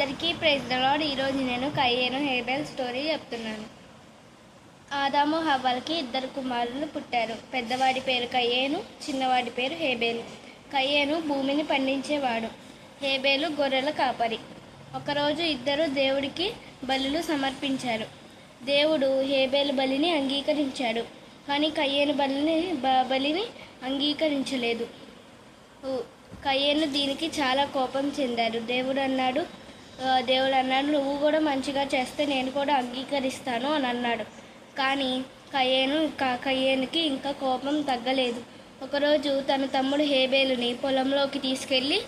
అందరికీ praise the lord. ఈరోజు నేను కయ్యేను హేబెల్ స్టోరీ చెప్తున్నాను. ఆదాము హవ్వలకి 2 కుమారులు పుట్టారు. పెద్దవాడి పేరు కయ్యేను, చిన్నవాడి పేరు హేబేలు. కయ్యేను భూమిని పండించేవాడు, హేబేలు గొర్రెల కాపరి. ఒకరోజు ఇద్దరు దేవుడికి బలులు సమర్పించారు. దేవుడు హేబేలు బలిని అంగీకరించాడు, కానీ కయ్యేను బలిని అంగీకరించలేదు. కయ్యేను దీనికి చాలా కోపం చెందాడు. దేవుడు అన్నాడు, నువ్వు కూడా మంచిగా చేస్తే నేను కూడా అంగీకరిస్తాను అని అన్నాడు. కానీ కయ్యేనుకి ఇంకా కోపం తగ్గలేదు. ఒకరోజు తన తమ్ముడు హేబేలుని పొలంలోకి తీసుకెళ్ళి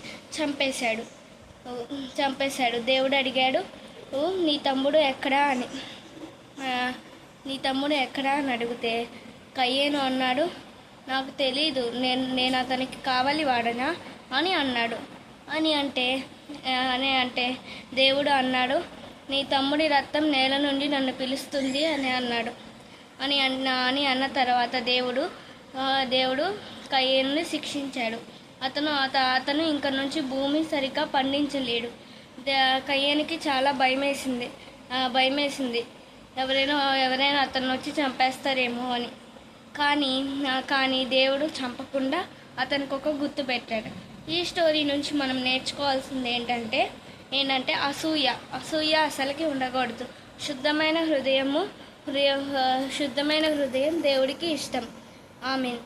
చంపేశాడు. దేవుడు అడిగాడు, నీ తమ్ముడు ఎక్కడా అని అడిగితే కయ్యేను అన్నాడు, నాకు తెలీదు, నేను అతనికి కావాలి వాడనా అని అన్నాడు. అంటే దేవుడు అన్నాడు, నీ తమ్ముడి రక్తం నేల నుండి నన్ను పిలుస్తుంది అని అన్నాడు. అన్న తర్వాత దేవుడు కయ్యేనుని శిక్షించాడు. అతను ఇంక నుంచి భూమి సరిగ్గా పండించలేడు. కయ్యేనుకి చాలా భయమేసింది ఎవరైనా అతను వచ్చి చంపేస్తారేమో అని. కానీ దేవుడు చంపకుండా అతనికి ఒక గుర్తు పెట్టాడు. ఈ స్టోరీ నుంచి మనం నేర్చుకోవాల్సింది ఏంటంటే అసూయ అసలుకి ఉండకూడదు. శుద్ధమైన హృదయం దేవుడికి ఇష్టం. ఆమేన్.